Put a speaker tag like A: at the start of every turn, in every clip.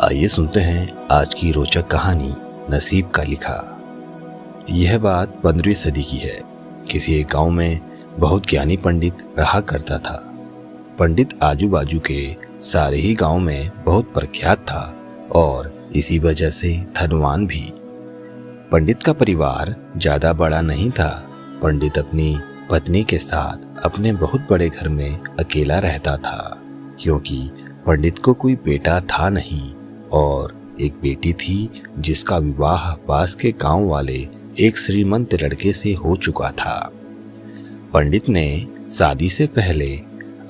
A: आइए सुनते हैं आज की रोचक कहानी नसीब का लिखा। यह बात 15वीं सदी की है। किसी एक गांव में बहुत ज्ञानी पंडित रहा करता था। पंडित आजू बाजू के सारे ही गांव में बहुत प्रख्यात था और इसी वजह से धनवान भी। पंडित का परिवार ज्यादा बड़ा नहीं था। पंडित अपनी पत्नी के साथ अपने बहुत बड़े घर में अकेला रहता था, क्योंकि पंडित को कोई बेटा था नहीं और एक बेटी थी जिसका विवाह पास के गांव वाले एक श्रीमंत लड़के से हो चुका था। पंडित ने शादी से पहले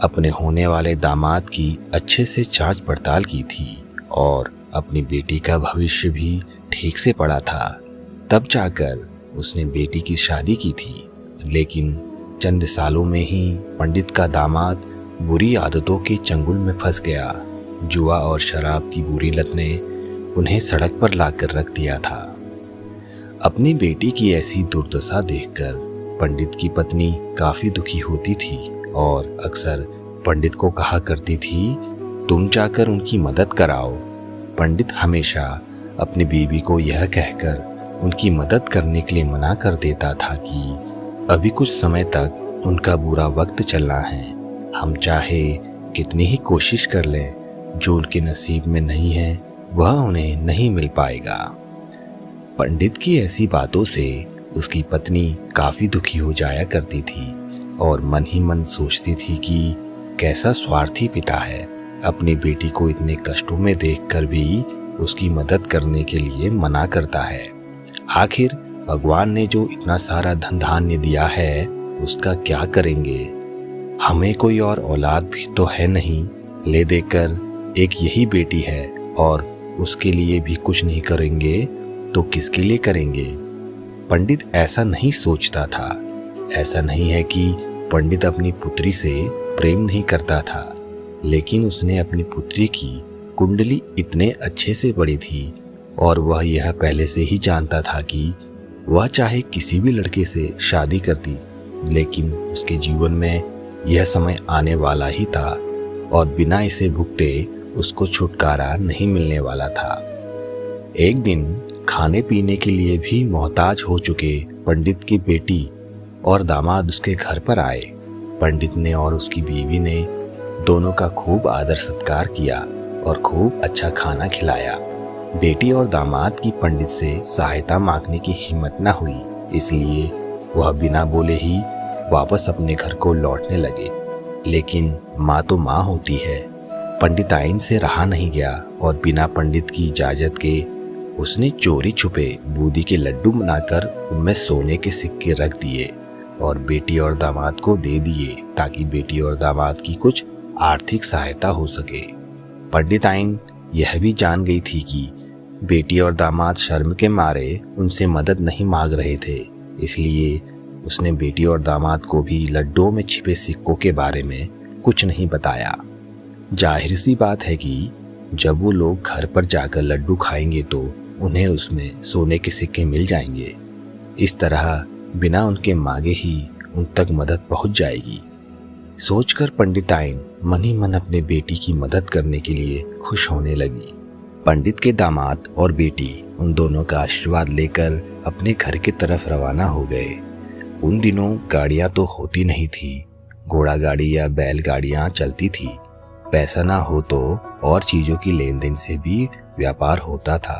A: अपने होने वाले दामाद की अच्छे से जांच पड़ताल की थी और अपनी बेटी का भविष्य भी ठीक से पढ़ा था। तब जाकर उसने बेटी की शादी की थी, लेकिन चंद सालों में ही पंडित का दामाद बुरी आदतों के चंगुल में फंस गया। जुआ और शराब की बुरी लत ने उन्हें सड़क पर लाकर रख दिया था। अपनी बेटी की ऐसी दुर्दशा देखकर पंडित की पत्नी काफी दुखी होती थी और अक्सर पंडित को कहा करती थी, तुम जाकर उनकी मदद कराओ। पंडित हमेशा अपनी बीवी को यह कहकर उनकी मदद करने के लिए मना कर देता था कि अभी कुछ समय तक उनका बुरा वक्त चलना है। हम चाहे कितनी ही कोशिश कर लें, जो उनके नसीब में नहीं है वह उन्हें नहीं मिल पाएगा। पंडित की ऐसी बातों से उसकी पत्नी काफी दुखी हो जाया करती थी और मन ही मन सोचती थी कि कैसा स्वार्थी पिता है, अपनी बेटी को इतने कष्टों में देखकर भी उसकी मदद करने के लिए मना करता है। आखिर भगवान ने जो इतना सारा धन धान्य दिया है उसका क्या करेंगे? हमें कोई और औलाद भी तो है नहीं, ले देकर एक यही बेटी है और उसके लिए भी कुछ नहीं करेंगे तो किसके लिए करेंगे? पंडित ऐसा नहीं सोचता था। ऐसा नहीं है कि पंडित अपनी पुत्री से प्रेम नहीं करता था, लेकिन उसने अपनी पुत्री की कुंडली इतने अच्छे से पढ़ी थी और वह यह पहले से ही जानता था कि वह चाहे किसी भी लड़के से शादी करती, लेकिन उसके जीवन में यह समय आने वाला ही था और बिना इसे भुगते उसको छुटकारा नहीं मिलने वाला था। एक दिन खाने पीने के लिए भी मोहताज हो चुके पंडित की बेटी और दामाद उसके घर पर आए। पंडित ने और उसकी बीवी ने दोनों का खूब आदर सत्कार किया और खूब अच्छा खाना खिलाया। बेटी और दामाद की पंडित से सहायता मांगने की हिम्मत न हुई, इसलिए वह बिना बोले ही वापस अपने घर को लौटने लगे। लेकिन माँ तो माँ होती है। पंडिताइन से रहा नहीं गया और बिना पंडित की इजाजत के उसने चोरी छुपे बूंदी के लड्डू बनाकर उनमें सोने के सिक्के रख दिए और बेटी और दामाद को दे दिए, ताकि बेटी और दामाद की कुछ आर्थिक सहायता हो सके। पंडिताइन यह भी जान गई थी कि बेटी और दामाद शर्म के मारे उनसे मदद नहीं मांग रहे थे, इसलिए उसने बेटी और दामाद को भी लड्डुओं में छिपे सिक्कों के बारे में कुछ नहीं बताया। जाहिर सी बात है कि जब वो लोग घर पर जाकर लड्डू खाएंगे तो उन्हें उसमें सोने के सिक्के मिल जाएंगे। इस तरह बिना उनके मांगे ही उन तक मदद पहुंच जाएगी। सोचकर पंडिताइन मन ही मन अपने बेटी की मदद करने के लिए खुश होने लगी। पंडित के दामाद और बेटी उन दोनों का आशीर्वाद लेकर अपने घर की तरफ रवाना हो गए। उन दिनों गाड़ियां तो होती नहीं थी, घोड़ा गाड़ी या बैलगाड़ियां चलती थी। पैसा ना हो तो और चीजों की लेन देन से भी व्यापार होता था।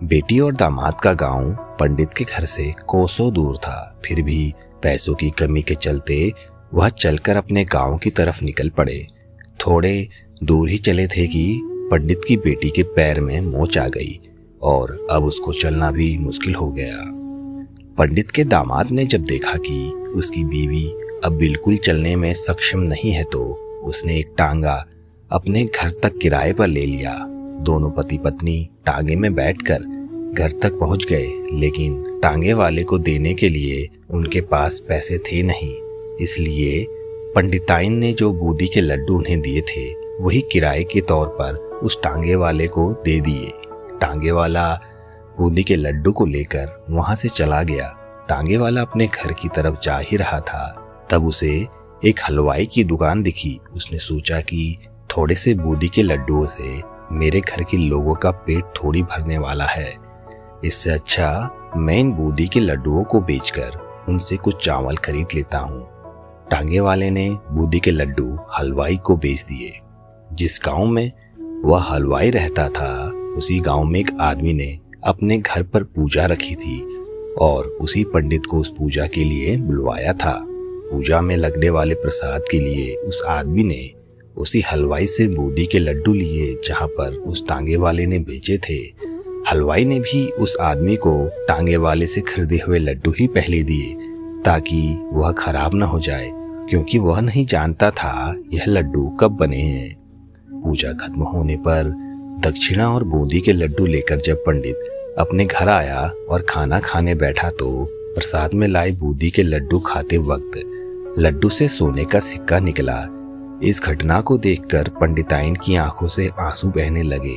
A: बेटी और दामाद का गांव पंडित के घर से कोसों दूर था, फिर भी पैसों की कमी के चलते वह चलकर अपने गांव की तरफ निकल पड़े। थोड़े दूर ही चले थे कि पंडित की बेटी के पैर में मोच आ गई और अब उसको चलना भी मुश्किल हो गया। पंडित के दामाद ने जब देखा कि उसकी बीवी अब बिल्कुल चलने में सक्षम नहीं है तो उसने एक टांगा अपने घर तक किराए पर ले लिया। दोनों पति पत्नी टांगे में बैठकर घर तक पहुंच गए, लेकिन टांगे वाले को देने के लिए उनके पास पैसे थे नहीं, इसलिए पंडिताइन ने जो बूंदी के लड्डू उन्हें दिए थे वही किराए के तौर पर उस टांगे वाले को दे दिए। टांगे वाला बूंदी के लड्डू को लेकर वहां से चला गया। टांगे वाला अपने घर की तरफ जा ही रहा था, तब उसे एक हलवाई की दुकान दिखी। उसने सोचा कि थोड़े से बूंदी के लड्डुओं से मेरे घर के लोगों का पेट थोड़ी भरने वाला है। इससे अच्छा मैं इन बूंदी के लड्डुओं को बेचकर उनसे कुछ चावल खरीद लेता हूँ। टांगे वाले ने बूंदी के लड्डू हलवाई को बेच दिए। जिस गांव में वह हलवाई रहता था, उसी गांव में एक आदमी ने अपने घर पर पूजा रखी थी और उसी पंडित को उस पूजा के लिए बुलवाया था। पूजा में लगने वाले प्रसाद के लिए उस आदमी ने उसी हलवाई से बूंदी के लड्डू लिए जहां पर उस टांगे वाले ने बेचे थे। हलवाई ने भी उस आदमी को टांगे वाले से खरीदे हुए लड्डू ही पहले दिए ताकि वह खराब न हो जाए, क्योंकि वह नहीं जानता था यह लड्डू कब बने हैं। पूजा खत्म होने पर दक्षिणा और बूंदी के लड्डू लेकर जब पंडित अपने घर आया और खाना खाने बैठा तो प्रसाद में लाए बूंदी के लड्डू खाते वक्त लड्डू से सोने का सिक्का निकला। इस घटना को देखकर पंडिताइन की आंखों से आंसू बहने लगे।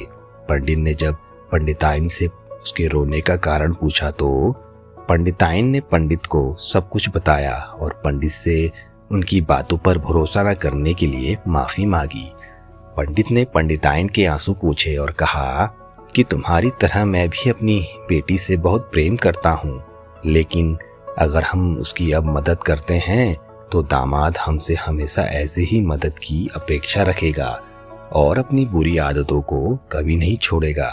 A: पंडित ने जब पंडिताइन से उसके रोने का कारण पूछा तो पंडिताइन ने पंडित को सब कुछ बताया और पंडित से उनकी बातों पर भरोसा न करने के लिए माफी मांगी। पंडित ने पंडिताइन के आंसू पूछे और कहा कि तुम्हारी तरह मैं भी अपनी बेटी से बहुत प्रेम करता हूँ, लेकिन अगर हम उसकी अब मदद करते हैं तो दामाद हमसे हमेशा ऐसे ही मदद की अपेक्षा रखेगा और अपनी बुरी आदतों को कभी नहीं छोड़ेगा।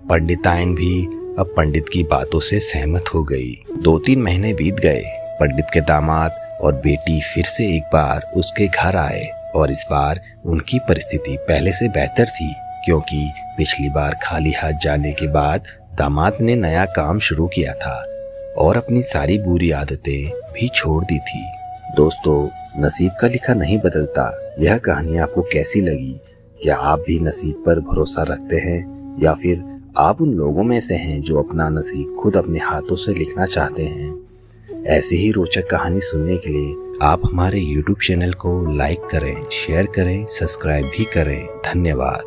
A: पंडिताइन भी अब पंडित की बातों से सहमत हो गई। 2-3 महीने बीत गए। पंडित के दामाद और बेटी फिर से एक बार उसके घर आए और इस बार उनकी परिस्थिति पहले से बेहतर थी, क्योंकि पिछली बार खाली हाथ जाने के बाद दामाद ने नया काम शुरू किया था और अपनी सारी बुरी आदतें भी छोड़ दी थी। दोस्तों, नसीब का लिखा नहीं बदलता। यह कहानी आपको कैसी लगी? क्या आप भी नसीब पर भरोसा रखते हैं या फिर आप उन लोगों में से हैं जो अपना नसीब खुद अपने हाथों से लिखना चाहते हैं? ऐसी ही रोचक कहानी सुनने के लिए आप हमारे YouTube चैनल को लाइक करें, शेयर करें, सब्सक्राइब भी करें। धन्यवाद।